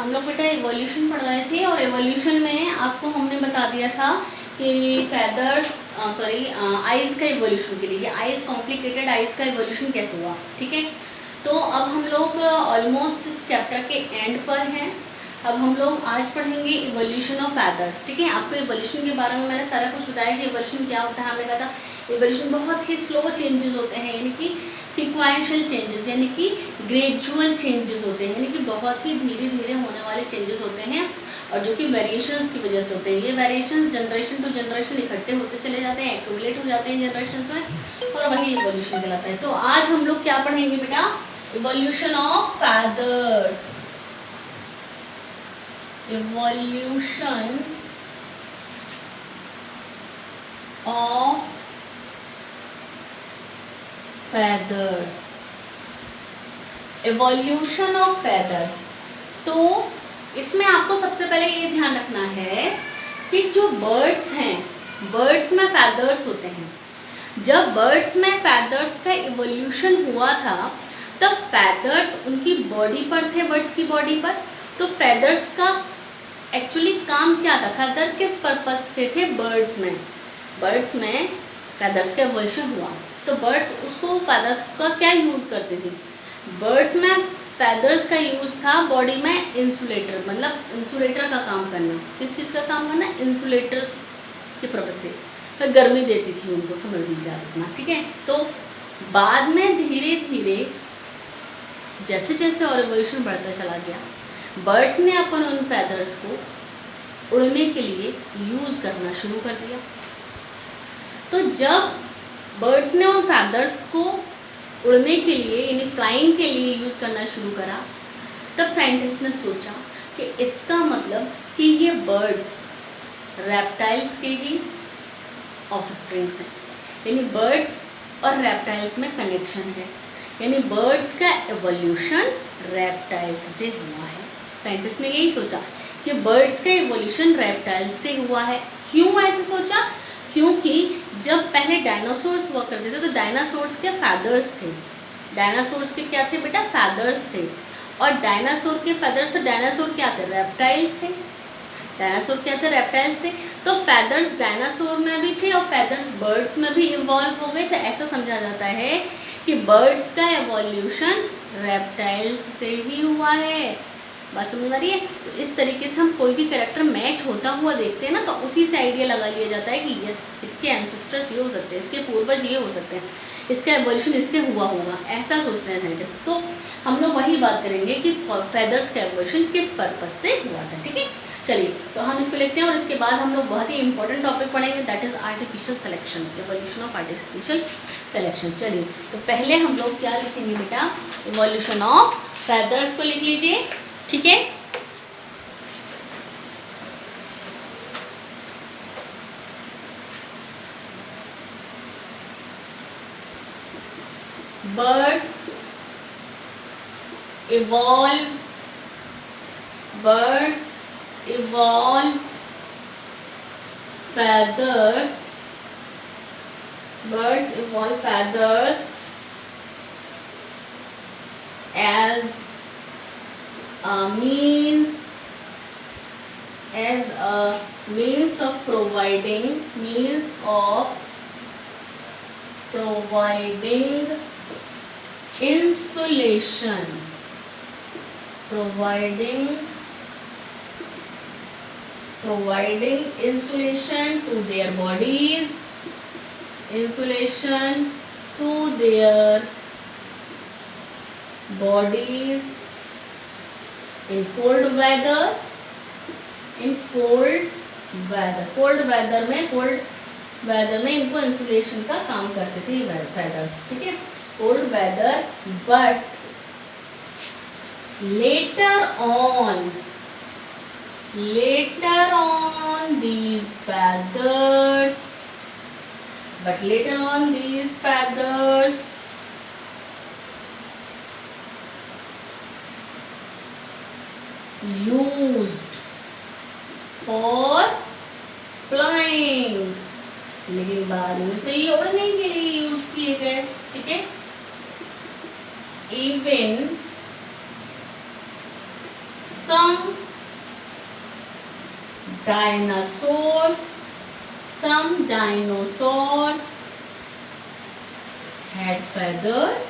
हम लोग बेटा एवोल्यूशन पढ़ रहे थे और एवोल्यूशन में आपको हमने बता दिया था कि फेदर्स आइज़ का एवोल्यूशन के लिए आइज़ कॉम्प्लिकेटेड आइज़ का एवोल्यूशन कैसे हुआ, ठीक है। तो अब हम लोग ऑलमोस्ट इस चैप्टर के एंड पर हैं। अब हम लोग आज पढ़ेंगे इवोल्यूशन ऑफ फैदर्स, ठीक है। आपको इवोल्यूशन के बारे में मैंने सारा कुछ बताया कि इवोल्यूशन क्या होता है। हमने कहा था इवोल्यूशन बहुत ही स्लो चेंजेस होते हैं, यानी कि सीक्वेंशियल चेंजेस, यानी कि ग्रेजुअल चेंजेस होते हैं, यानी कि बहुत ही धीरे धीरे होने वाले चेंजेस होते हैं और जो कि वेरिएशंस की वजह से होते हैं। ये वेरिएशंस जनरेशन टू जनरेशन इकट्ठे होते चले जाते हैं, एक्यूमुलेट हो जाते हैं जनरेशंस में, और वही इवोल्यूशन कहलाता है। तो आज हम लोग क्या पढ़ेंगे बेटा, evolution of feathers. Evolution of feathers, evolution of feathers। तो इसमें आपको सबसे पहले ये ध्यान रखना है कि जो बर्ड्स हैं, बर्ड्स में फैदर्स होते हैं। जब बर्ड्स में फैदर्स का इवोल्यूशन हुआ था तब फैदर्स उनकी बॉडी पर थे, बर्ड्स की बॉडी पर। तो फैदर्स का एक्चुअली काम क्या था, फैदर किस पर्पस से थे बर्ड्स में फैदर्स का इवोल्यूशन हुआ तो बर्ड्स उसको फैदर्स का क्या यूज़ करते थे। बर्ड्स में फैदर्स का यूज़ था बॉडी में इंसुलेटर, मतलब इंसुलेटर का काम करना। किस चीज़ का काम करना, इंसुलेटर्स के पर्पज से, तो गर्मी देती थी उनको, समझ लीजिए आप इतना, ठीक है। तो बाद में धीरे धीरे जैसे जैसे और इवोल्यूशन बढ़ता चला गया, बर्ड्स ने अपन उन फैदर्स को उड़ने के लिए यूज़ करना शुरू कर दिया। तो जब बर्ड्स ने उन फैदर्स को उड़ने के लिए यानी फ्लाइंग के लिए यूज़ करना शुरू करा, तब साइंटिस्ट ने सोचा कि इसका मतलब कि ये बर्ड्स रेप्टाइल्स के ही ऑफस्प्रिंग्स हैं, यानी बर्ड्स और रेप्टाइल्स में कनेक्शन है, यानी बर्ड्स का एवोल्यूशन रेप्टाइल्स से हुआ है। साइंटिस्ट ने यही सोचा कि बर्ड्स का एवोल्यूशन रेप्टाइल्स से हुआ है। क्यों ऐसे सोचा, क्योंकि जब पहले डायनासोर्स हुआ करते थे तो डायनासोर्स के फैदर्स थे। डायनासोर्स के क्या थे बेटा, फैदर्स थे। और डायनासोर के फैदर्स, तो डायनासोर क्या थे, रेप्टाइल्स थे। डायनासोर क्या थे, रेप्टाइल्स थे। तो फैदर्स डायनासोर में भी थे और फैदर्स बर्ड्स में भी इन्वॉल्व हो गए थे। ऐसा समझा जाता है कि बर्ड्स का एवोल्यूशन रेप्टाइल्स से ही हुआ है। बात समझ में आ रही है। तो इस तरीके से हम कोई भी कैरेक्टर मैच होता हुआ देखते हैं ना, तो उसी से आइडिया लगा लिया जाता है कि यस इसके एंसेस्टर्स ये हो सकते हैं, इसके पूर्वज ये हो सकते हैं, इसका एवोल्यूशन इससे हुआ होगा, ऐसा सोचते हैं साइंटिस्ट। तो हम लोग वही बात करेंगे कि फेदर्स का एवोल्यूशन किस पर्पज से हुआ था, ठीक है। चलिए तो हम इसको लिखते हैं और इसके बाद हम लोग बहुत ही इंपॉर्टेंट टॉपिक पढ़ेंगे, that is artificial selection, evolution of artificial selection. चलिए तो पहले हम लोग क्या लिखेंगे बेटा, एवोल्यूशन ऑफ फेदर्स को लिख लीजिए, ठीक है। Birds evolve feathers. Birds evolve feathers as a means of providing insulation, providing insulation to their bodies, in cold weather, cold weather में इनको इंसुलेशन का काम करते थे ये फेदर्स, ठीक है, cold weather. But later on these feathers used for flying, लेकिन बाद में तो ये उड़ने के लिए यूज किए गए, ठीक है। Even some dinosaurs had feathers,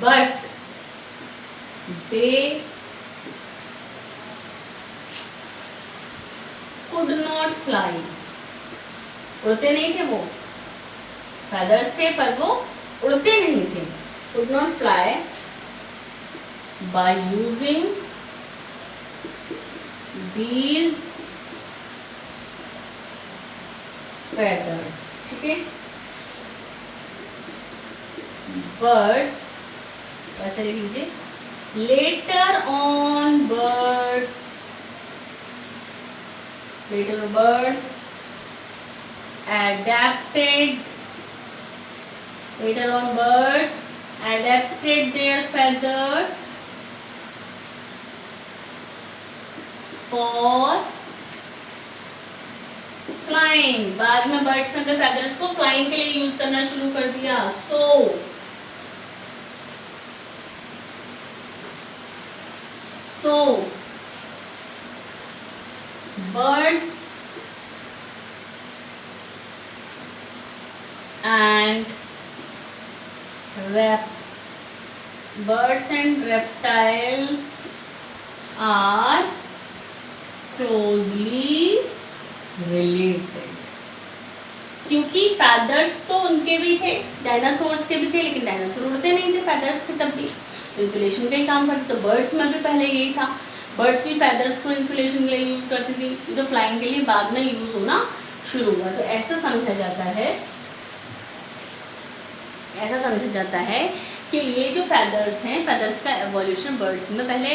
but they could not fly. उड़ते नहीं थे वो, feathers थे पर वो उड़ते नहीं थे. Could not fly by using these feathers. ठीक है, birds ऐसे लिख लीजिए. Later on birds adapted their feathers for flying. बाद में बर्ड्स ने अपने feathers को flying के लिए यूज करना शुरू कर दिया. So birds and reptiles are closely related. क्योंकि feathers तो उनके भी थे, डायनासोर्स के भी थे, लेकिन डायनासोर उड़ते नहीं थे, feathers थे तब भी, इंसुलेशन का ही काम करते. तो बर्ड्स में भी पहले यही था, बर्ड्स भी feathers को इंसुलेशन के लिए यूज करती थी. तो फ्लाइंग के लिए बाद में यूज होना शुरू हुआ. तो ऐसा समझा जाता है कि ये जो feathers हैं, feathers का एवोल्यूशन बर्ड्स में पहले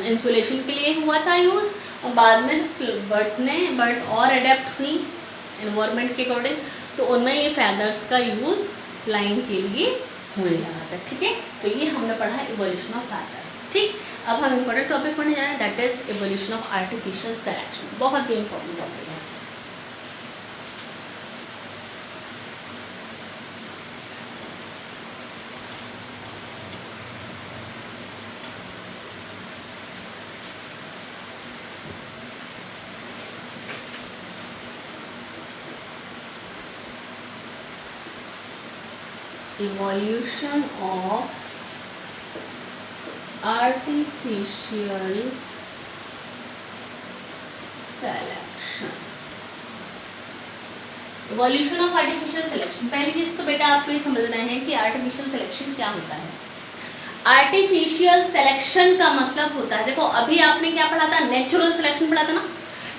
इंसुलेशन के लिए हुआ था यूज़, और बाद में बर्ड्स और अडेप्ट हुई एनवायरनमेंट के अकॉर्डिंग, तो उनमें ये feathers का यूज़ फ्लाइंग के लिए होने लगा था. ठीक है, तो ये हमने पढ़ा इवोल्यूशन ऑफ feathers. ठीक, अब हम इम्पोर्टेंट टॉपिक पढ़ने जा रहे हैं, that is evolution of artificial selection. बहुत ही इंपॉर्टेंट टॉपिक है. Evolution of artificial selection. Evolution of artificial selection. पहली चीज तो बेटा आपको ये समझना है कि artificial selection क्या होता है. आर्टिफिशियल सिलेक्शन का मतलब होता है, देखो अभी आपने क्या पढ़ा था, नेचुरल सिलेक्शन पढ़ा था ना,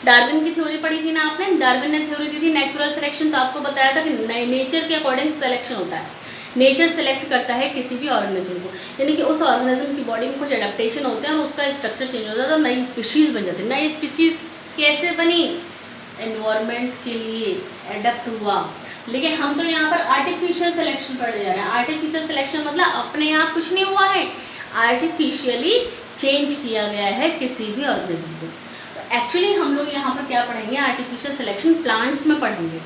डार्विन की थ्योरी पढ़ी थी ना आपने. डार्विन ने थ्योरी दी थी नेचुरल सिलेक्शन, तो आपको बताया था कि नेचर के अकॉर्डिंग सिलेक्शन होता है. नेचर सेलेक्ट करता है किसी भी ऑर्गेनिज्म को, यानी कि उस ऑर्गेनिज्म की बॉडी में कुछ एडेप्टेशन होते हैं और उसका स्ट्रक्चर चेंज हो जाता है, तो नई स्पीशीज़ बन जाती है. नई स्पीशीज़ कैसे बनी, एनवायरनमेंट के लिए एडेप्ट हुआ. लेकिन हम तो यहाँ पर आर्टिफिशियल सिलेक्शन पढ़ने जा रहे हैं. आर्टिफिशियल सिलेक्शन मतलब अपने आप कुछ नहीं हुआ है, आर्टिफिशियली चेंज किया गया है किसी भी ऑर्गेनिज्म को. तो एक्चुअली हम लोग यहाँ पर क्या पढ़ेंगे, आर्टिफिशियल सिलेक्शन प्लांट्स में पढ़ेंगे.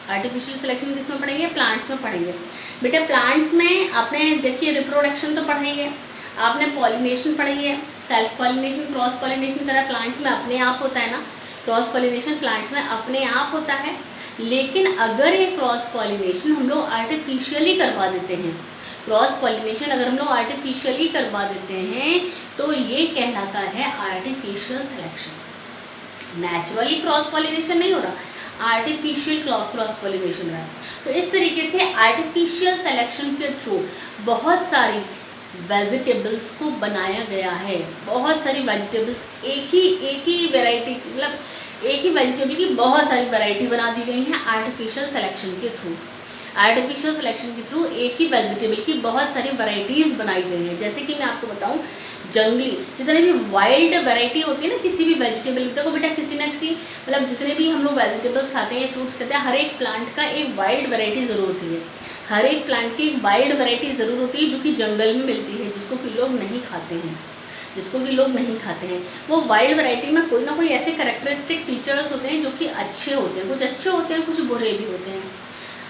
आर्टिफिशियल सिलेक्शन किस में पढ़ेंगे, प्लांट्स में पढ़ेंगे. बेटा प्लांट्स में आपने देखिए रिप्रोडक्शन तो पढ़ी है, आपने पॉलिनेशन पढ़ी है, सेल्फ पॉलिनेशन, क्रॉस पॉलिनेशन करा. प्लांट्स में अपने आप होता है ना, क्रॉस पॉलिनेशन प्लांट्स में अपने आप होता है. लेकिन अगर ये क्रॉस पॉलिनेशन हम लोग आर्टिफिशियली करवा देते हैं, क्रॉस पॉलिनेशन अगर हम लोग आर्टिफिशियली करवा देते हैं तो ये कहलाता है artificial selection. Naturally cross pollination नहीं हो रहा, आर्टिफिशियल क्रॉस पॉलिनेशन हो रहा है. तो इस तरीके से आर्टिफिशियल सिलेक्शन के थ्रू बहुत सारी वेजिटेबल्स को बनाया गया है. बहुत सारी वेजिटेबल्स एक ही वैरायटी, मतलब एक ही वेजिटेबल की बहुत सारी वैरायटी बना दी गई हैं आर्टिफिशियल सिलेक्शन के थ्रू. आर्टिफिशियल सिलेक्शन के थ्रू एक ही वेजिटेबल की बहुत सारी वैरायटीज़ बनाई गई हैं. जैसे कि मैं आपको बताऊं, जंगली जितने भी वाइल्ड वैरायटी होती है ना किसी भी वेजिटेबल, देखो बेटा किसी ना किसी, मतलब जितने भी हम लोग वेजिटेबल्स खाते हैं, फ्रूट्स खाते हैं, हर एक प्लांट का एक वाइल्ड वैरायटी ज़रूर होती है. हर एक प्लांट की एक वाइल्ड वैरायटी ज़रूर होती है जो कि जंगल में मिलती है, जिसको कि लोग नहीं खाते हैं. जिसको कि लोग नहीं खाते हैं। वो वाइल्ड वैरायटी में कोई ना कोई ऐसे कैरेक्टरिस्टिक फीचर्स होते हैं जो कि अच्छे होते हैं, कुछ अच्छे होते हैं, कुछ बुरे भी होते हैं।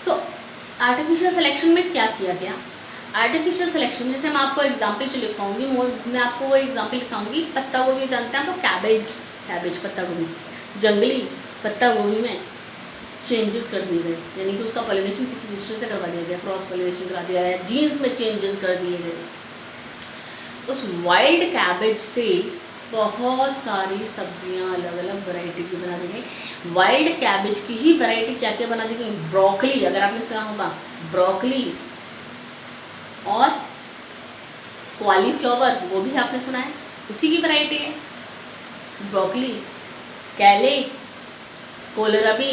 तो आर्टिफिशियल सिलेक्शन में क्या किया गया? आर्टिफिशियल सिलेक्शन, जैसे मैं आपको एग्जाम्पल जो लिखवाऊंगी, मैं आपको वो एग्जाम्पल लिखाऊंगी। पत्ता गोभी जानते हैं आप लोग, कैबेज पत्ता गोभी, जंगली पत्ता गोभी में चेंजेस कर दिए गए, यानी कि उसका पॉलिनेशन किसी दूसरे से करवा दिया गया, क्रॉस पॉलिनेशन करा दिया गया, जीन्स में चेंजेस कर दिए गए। उस वाइल्ड कैबेज से बहुत सारी सब्जियां अलग अलग वैरायटी की बना दी गई। वाइल्ड कैबेज की ही वैरायटी क्या क्या बना दी गई? ब्रोकली, अगर आपने सुना होगा, ब्रोकली और कॉलीफ्लावर, वो भी आपने सुना है, उसी की वैरायटी है। ब्रोकली, कैले, कोलराबी,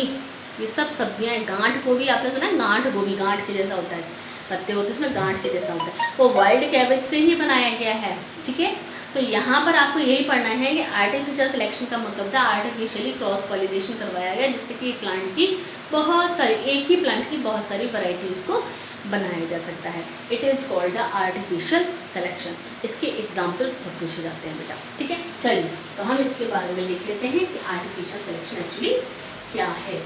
ये सब सब्जियां हैं। गांठ गोभी आपने सुना है, गांठ गोभी गांठ के जैसा होता है, पत्ते होते हैं उसमें गांठ के जैसा होता है, वो वाइल्ड कैबेज से ही बनाया गया है। ठीक है, तो यहाँ पर आपको यही पढ़ना है कि आर्टिफिशियल सिलेक्शन का मतलब था आर्टिफिशियली क्रॉस पॉलिनेशन करवाया गया, जिससे कि प्लांट की बहुत सारी, एक ही प्लांट की बहुत सारी वैरायटीज़ को बनाया जा सकता है। It is called the artificial selection. इसके एग्जाम्पल्स बहुत पूछे जाते हैं बेटा। ठीक है, चलिए तो हम इसके बारे में लिख लेते हैं कि आर्टिफिशियल सिलेक्शन एक्चुअली क्या है।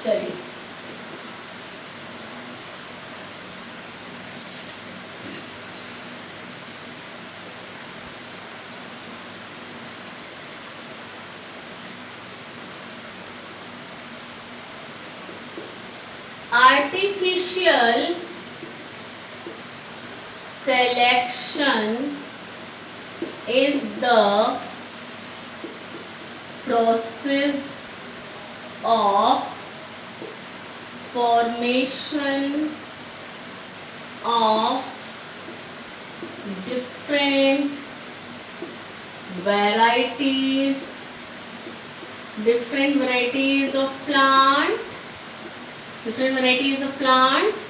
चलिए artificial selection is the process of formation of different varieties of plants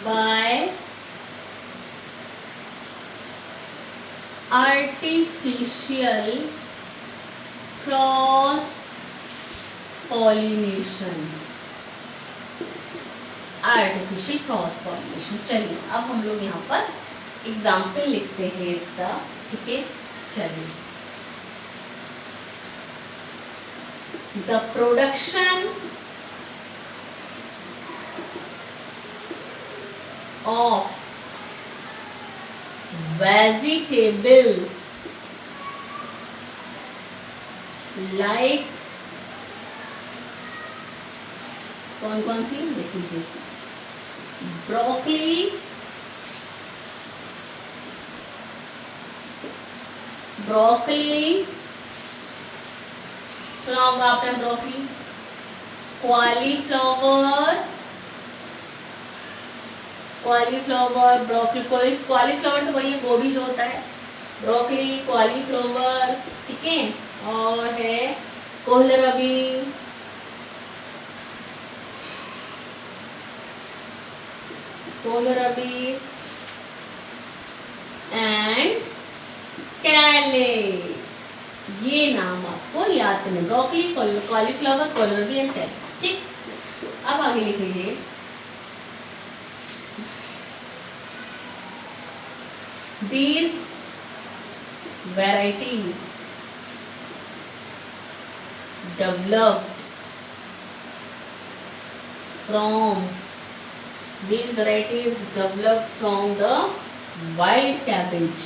by artificial cross pollination। Artificial cross pollination. चलिए अब हम लोग यहाँ पर एग्जाम्पल लिखते हैं इसका। ठीक है, चलिए, the production of vegetables like, कौन कौन सी लिख लीजिए, ब्रोकली, सुना होगा आपने ब्रोकली, ब्रोकली, कॉलीफ्लावर तो वही है, गोभी जो होता है, ब्रोकली, कॉलीफ्लावर। ठीक है, और है कोहलरबी, एंड कैले। ये नाम आपको याद करने, ब्रोकली, कॉलीफ्लावर, कोहलरबी एंड कैले। ठीक, अब आगे लिख लीजिए, these varieties developed from the wild cabbage,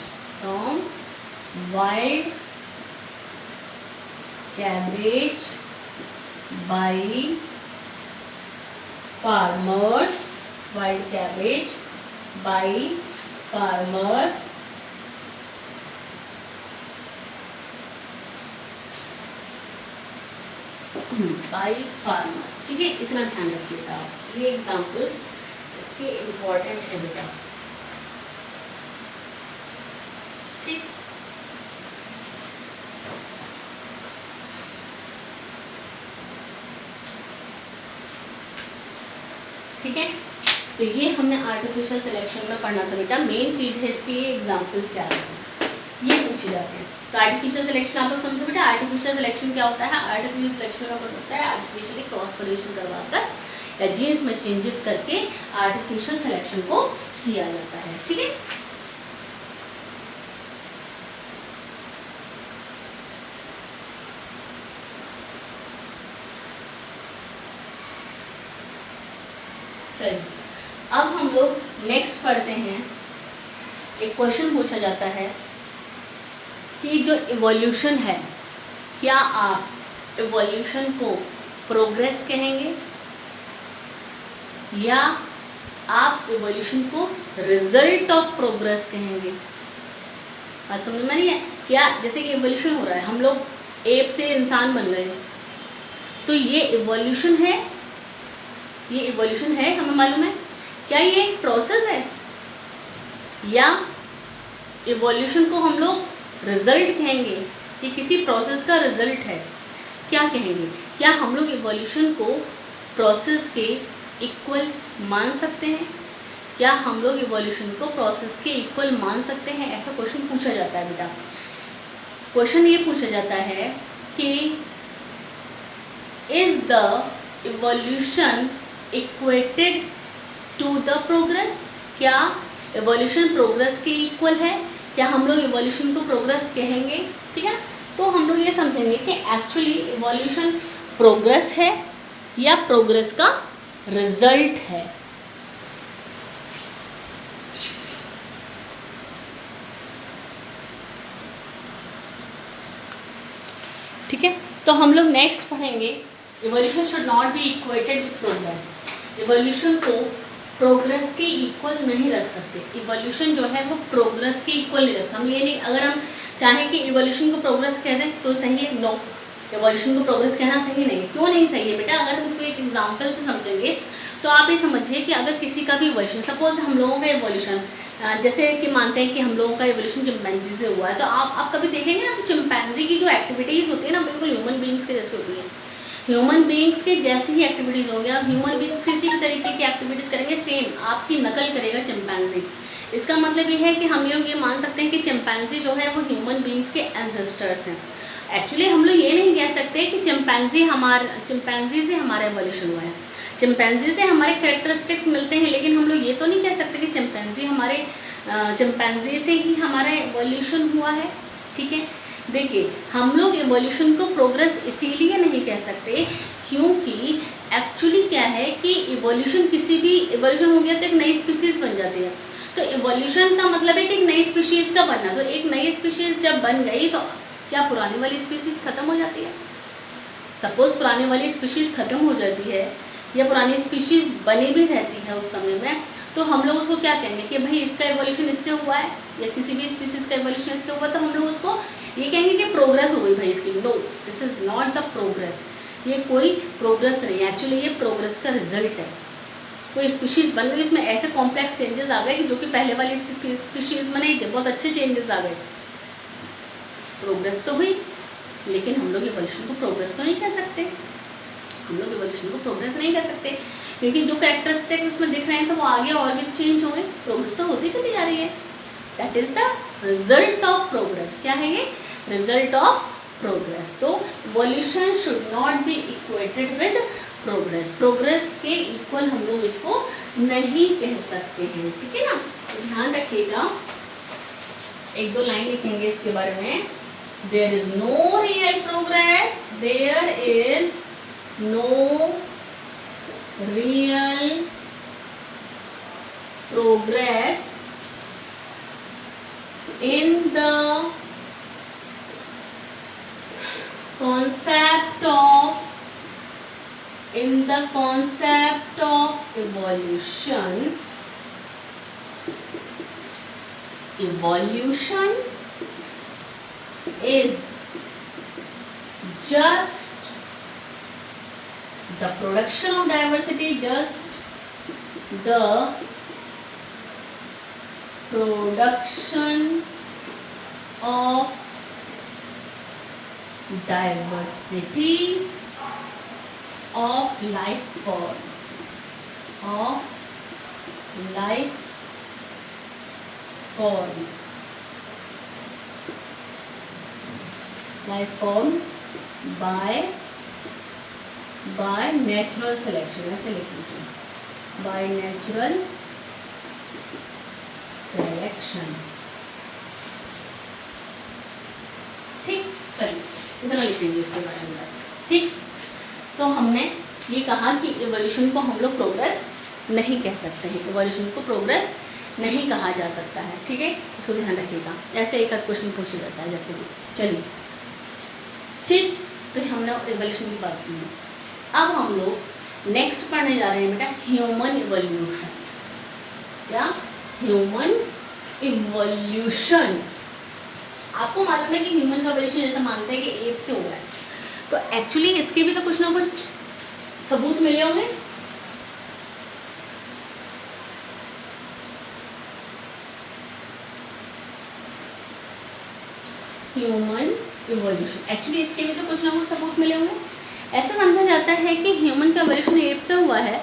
by farmers, ठीक है, इतना ध्यान रखिएगा आप। ये एग्जाम्पल्स इसके इम्पोर्टेंट है बेटा। ठीक, ठीक है, तो ये हमने आर्टिफिशियल सिलेक्शन में पढ़ना था बेटा। मेन चीज़ है इसकी, ये एग्जाम्पल से आते हैं, ये पूछे जाते हैं। तो आर्टिफिशियल सिलेक्शन आप लोग समझो बेटा। आर्टिफिशियल सिलेक्शन क्या होता है? आर्टिफिशियल सिलेक्शन का मतलब होता है आर्टिफिशियली क्रॉस पोलिनेशन करवाकर या जीन्स में चेंजेस करके आर्टिफिशियल सिलेक्शन को किया जाता है। ठीक है, चलिए अब हम लोग नेक्स्ट पढ़ते हैं। एक क्वेश्चन पूछा जाता है कि जो इवोल्यूशन है, क्या आप इवोल्यूशन को प्रोग्रेस कहेंगे या आप इवोल्यूशन को रिजल्ट ऑफ प्रोग्रेस कहेंगे? बात समझ में नहीं है क्या? जैसे कि इवोल्यूशन हो रहा है, हम लोग एप से इंसान बन गए, तो ये इवोल्यूशन है, ये इवोल्यूशन है, हमें मालूम है। क्या ये एक प्रोसेस है या इवोल्यूशन को हम लोग रिजल्ट कहेंगे? ये किसी प्रोसेस का रिजल्ट है, क्या कहेंगे? क्या हम लोग इवोल्यूशन को प्रोसेस के इक्वल मान सकते हैं? क्या हम लोग इवोल्यूशन को प्रोसेस के इक्वल मान सकते हैं? ऐसा क्वेश्चन पूछा जाता है बेटा। क्वेश्चन ये पूछा जाता है कि is the evolution equated to the progress? क्या इवोल्यूशन प्रोग्रेस के इक्वल है? क्या हम लोग इवोल्यूशन को प्रोग्रेस कहेंगे? ठीक है, तो हम लोग ये समझेंगे कि एक्चुअली इवोल्यूशन प्रोग्रेस है या प्रोग्रेस का रिजल्ट है। ठीक है, तो हम लोग नेक्स्ट पढ़ेंगे evolution should not be equated with progress. Evolution को प्रोग्रेस के इक्वल नहीं रख सकते। इवोल्यूशन जो है वो प्रोग्रेस के इक्वल नहीं रख सकते। हम ये नहीं, अगर हम चाहें कि इवोल्यूशन को प्रोग्रेस कह दें तो सही है? नो, इवोल्यूशन को प्रोग्रेस कहना सही नहीं है। क्यों नहीं सही है बेटा? अगर हम इसको एक एग्जांपल से समझेंगे तो आप ये समझिए कि अगर किसी का भी इवोल्यूशन, सपोज हम लोगों का इवोल्यूशन जैसे कि मानते हैं कि हम लोगों का इवोल्यूशन चिंपैंजी से हुआ है, तो आप कभी देखेंगे ना तो चिंपैंजी की जो एक्टिविटीज़ होती है ना बिल्कुल ह्यूमन बींग्स के जैसी होती है। ह्यूमन बींग्स के जैसी ही एक्टिविटीज़ होंगे, आप ह्यूमन बींग्स किसी भी तरीके की एक्टिविटीज़ करेंगे, सेम आपकी नकल करेगा चिंपैंजी। इसका मतलब ये है कि हम लोग ये मान सकते हैं कि चिंपैंजी जो है वो ह्यूमन बींग्स के एंसेस्टर्स हैं। एक्चुअली हम लोग ये नहीं कह सकते कि चिंपैंजी से हमारा एवोल्यूशन हुआ है, चिंपैंजी से हमारे कैरेक्टरिस्टिक्स मिलते हैं, लेकिन हम लोग ये तो नहीं कह सकते कि चिंपैंजी से ही हमारा एवोल्यूशन हुआ है। ठीक है, देखिए हम लोग एवोल्यूशन को प्रोग्रेस इसीलिए नहीं कह सकते क्योंकि एक्चुअली क्या है कि इवोल्यूशन हो गया तो एक नई स्पीशीज़ बन जाती है। तो इवोल्यूशन का मतलब है कि एक नई स्पीशीज़ का बनना। तो एक नई स्पीशीज़ जब बन गई तो क्या पुरानी वाली स्पीशीज़ ख़त्म हो जाती है? सपोज़ पुरानी वाली स्पीशीज़ ख़त्म हो जाती है या पुरानी स्पीशीज़ बनी भी रहती है उस समय में, तो हम लोग उसको क्या कहेंगे कि भाई इसका एवोल्यूशन इससे हुआ है या किसी भी स्पीशीज़ का एवोल्यूशन इससे हुआ, तो हम लोग उसको ये कहेंगे कि प्रोग्रेस हो गई भाई इसकी। No, this is not the progress. ये कोई प्रोग्रेस नहीं है, एक्चुअली ये प्रोग्रेस का रिजल्ट है। कोई स्पीशीज़ बन गई, उसमें ऐसे कॉम्प्लेक्स चेंजेस आ गए कि जो कि पहले वाली स्पीशीज़ में नहीं थे, बहुत अच्छे चेंजेस आ गए, प्रोग्रेस तो हुई। लेकिन हम लोग इवोल्यूशन को प्रोग्रेस तो नहीं कह सकते, हम लोग इवोल्यूशन को प्रोग्रेस नहीं कह सकते क्योंकि जो कैरेक्टरिस्टिक्स उसमें दिख रहे हैं तो वो आगे और भी चेंज होंगे, प्रोग्रेस तो होती चली जा रही है। That is the result of progress. क्या है ये? Result of progress. तो evolution should not be equated with progress. Progress के इक्वल हम लोग इसको नहीं कह सकते हैं। ठीक है ना, तो ध्यान रखिएगा, एक दो लाइन लिखेंगे इसके बारे में। There is no real progress, there is no real progress in the concept of evolution. Evolution is just the production of diversity, just the production of diversity of life forms, of life forms, life forms by natural selection, ऐसे लिख लीजिए, by natural selection. ठीक, चलिए इतना लिख लीजिए इसके बारे में बस। ठीक, तो हमने ये कहा कि इवोल्यूशन को हम लोग प्रोग्रेस नहीं कह सकते हैं, इवोल्यूशन को प्रोग्रेस नहीं कहा जा सकता है। ठीक है, इसको ध्यान रखिएगा, ऐसे एक आध क्वेश्चन पूछा जाता है जब भी। चलिए ठीक, तो हमने इवोल्यूशन की बात की है। अब हम लोग नेक्स्ट पढ़ने जा रहे हैं बेटा ह्यूमन इवोल्यूशन। क्या? Human evolution. आपको मालूम है कि ह्यूमन का इवोल्यूशन जैसा मानते हैं कि एप से हुआ है, तो एक्चुअली इसके भी तो कुछ ना कुछ सबूत मिले होंगे। ह्यूमन इवोल्यूशन, एक्चुअली इसके भी तो कुछ ना कुछ सबूत मिले होंगे। ऐसा समझा जाता है कि ह्यूमन का इवोल्यूशन एप से हुआ है,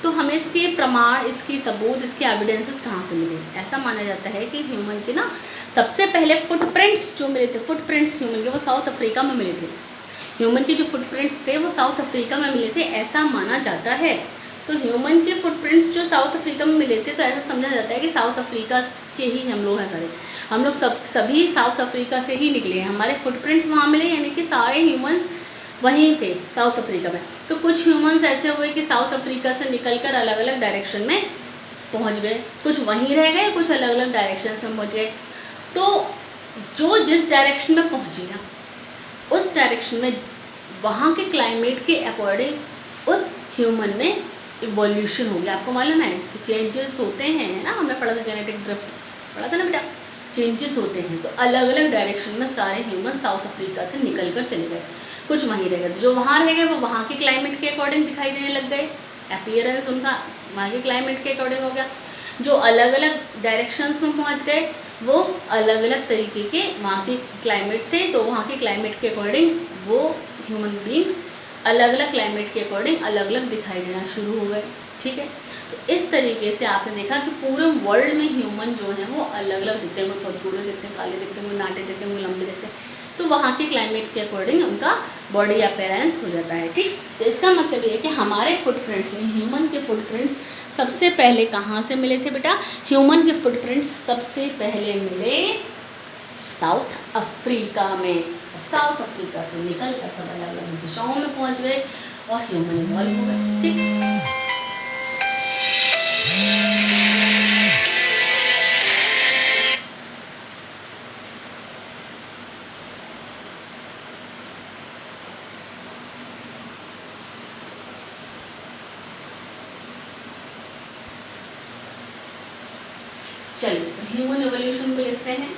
तो हमें इसके प्रमाण, इसकी सबूत, इसके एविडेंसेस कहाँ से मिले? ऐसा माना जाता है कि ह्यूमन के ना सबसे पहले फुटप्रिंट्स जो मिले थे, फुटप्रिंट्स ह्यूमन के, वो साउथ अफ्रीका में मिले थे। ह्यूमन के जो फुटप्रिंट्स थे वो साउथ अफ्रीका में मिले थे, ऐसा माना जाता है। तो ह्यूमन के फुटप्रिंट्स जो साउथ अफ्रीका में मिले थे, तो ऐसा समझा जाता है कि साउथ अफ्रीका के ही हम लोग हैं सारे, हम लोग सभी साउथ अफ्रीका से ही निकले हैं, हमारे फुटप्रिंट्स वहाँ मिले, यानी कि सारे ह्यूमंस वहीं थे साउथ अफ्रीका में। तो कुछ ह्यूमंस ऐसे हुए कि साउथ अफ्रीका से निकलकर अलग अलग डायरेक्शन में पहुँच गए, कुछ वहीं रह गए, कुछ अलग अलग डायरेक्शन में पहुँच गए। तो जो जिस डायरेक्शन में पहुँच गया उस डायरेक्शन में वहाँ के क्लाइमेट के अकॉर्डिंग उस ह्यूमन में इवोल्यूशन हो गया। आपको मालूम है कि चेंजेस होते हैं ना, हमने पढ़ा था जेनेटिक ड्रिफ्ट, पढ़ा था ना बेटा, चेंजेस होते हैं। तो अलग अलग डायरेक्शन में सारे ह्यूमन साउथ अफ्रीका से निकल कर चले गए, कुछ वहीं रह गए। जो वहाँ रह गए वो वहाँ के क्लाइमेट के अकॉर्डिंग दिखाई देने लग गए, अपीयरेंस उनका वहाँ के क्लाइमेट के अकॉर्डिंग हो गया। जो अलग अलग डायरेक्शंस में पहुँच गए वो अलग अलग तरीके के वहाँ के क्लाइमेट थे, तो वहाँ के क्लाइमेट के अकॉर्डिंग वो ह्यूमन बींग्स अलग अलग क्लाइमेट के अकॉर्डिंग अलग अलग दिखाई देना शुरू हो गए। ठीक है, तो इस तरीके से आपने देखा कि पूरे वर्ल्ड में ह्यूमन जो है वो अलग अलग दिखते हैं, कोई पतलूरे दिखते हैं, काले दिखते हैं, कोई नाटे दिखते हैं, कोई लंबे दिखते हैं। तो वहाँ के क्लाइमेट के अकॉर्डिंग उनका बॉडी अपीयरेंस हो जाता है। ठीक, तो इसका मतलब ये है कि हमारे फुटप्रिंट्स में ह्यूमन के फुटप्रिंट्स सबसे पहले कहाँ से मिले थे बेटा? ह्यूमन के फुटप्रिंट्स सबसे पहले मिले साउथ अफ्रीका में, और साउथ अफ्रीका से निकल कर सब अलग अलग दिशाओं में पहुँच गए और ह्यूमन इवॉल्व हो गए। ठीक, चलिए ह्यूमन एवोल्यूशन को लिखते हैं।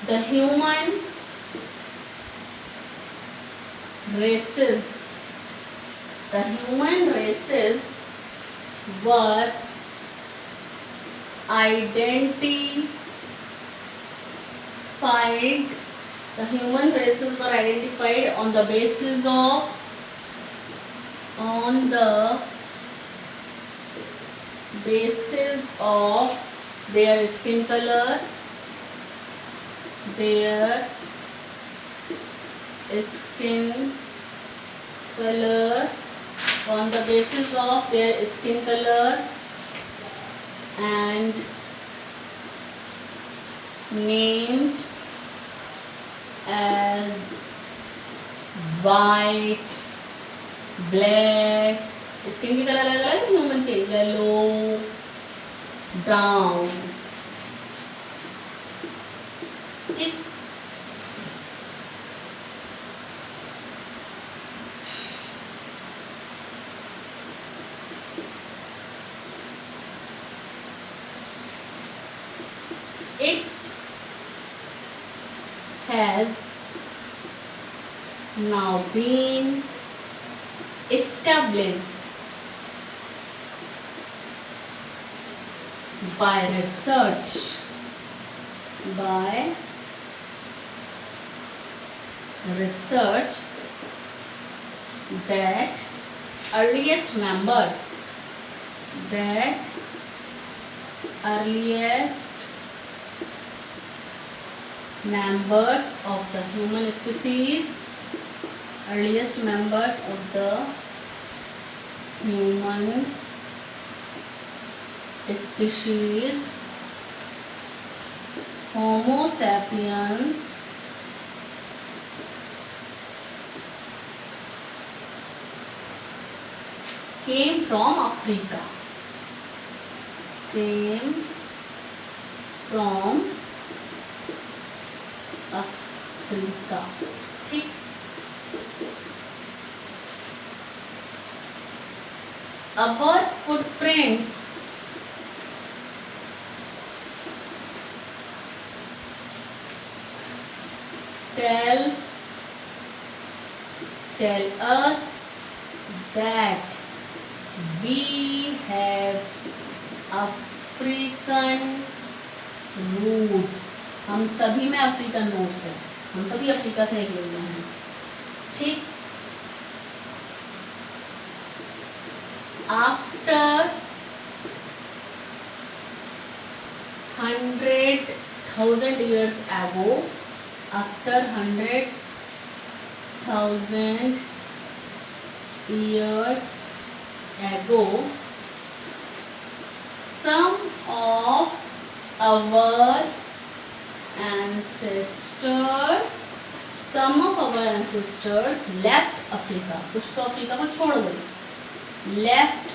The human races, the human races were identified, the human races were identified on the basis of, on the basis of their skin color, their skin color, on the basis of their skin color and named as white, black, skin की colour अलग अलग है human के, yellow, brown. ठीक, has now been established by research that earliest members of the human species Homo sapiens came from Africa. ठीक. Our footprints tell us that we have African roots. हम सभी में African roots हैं, हम सभी Africa से निकले हुए हैं. ठीक. After 100,000 years ago, some of our ancestors left Africa. कुछ तो अफ्रीका को छोड़ गए. Left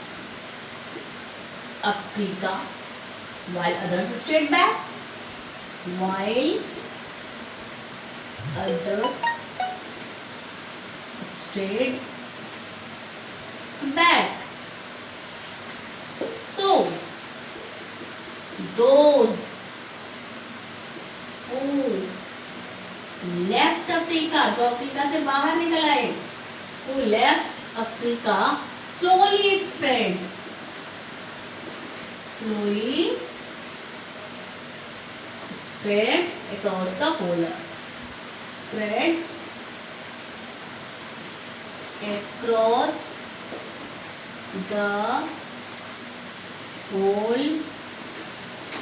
Africa while others stayed back. So those who left Africa, जो अफ्रीका से बाहर निकल आए, who left Africa slowly spread across the whole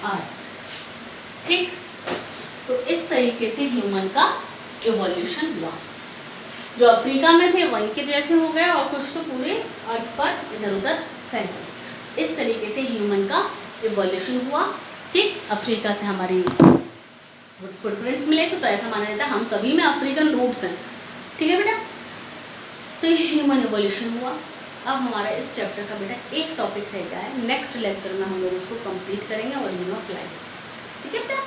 earth. ठीक. तो इस तरीके से ह्यूमन का इवोल्यूशन हुआ. जो अफ्रीका में थे वहीं के जैसे हो गए और कुछ तो पूरे अर्थ पर इधर उधर फैल गए. इस तरीके से ह्यूमन का इवोल्यूशन हुआ. ठीक. अफ्रीका से हमारी फुटप्रिंट्स मिले तो ऐसा माना जाता है हम सभी में अफ्रीकन रूट्स हैं. ठीक है बेटा. तो ये ह्यूमन इवोल्यूशन हुआ. अब हमारा इस चैप्टर का बेटा एक टॉपिक रह गया है. नेक्स्ट लेक्चर में हम लोग उसको कंप्लीट करेंगे, ओरिजिन ऑफ लाइफ. ठीक है बेटा.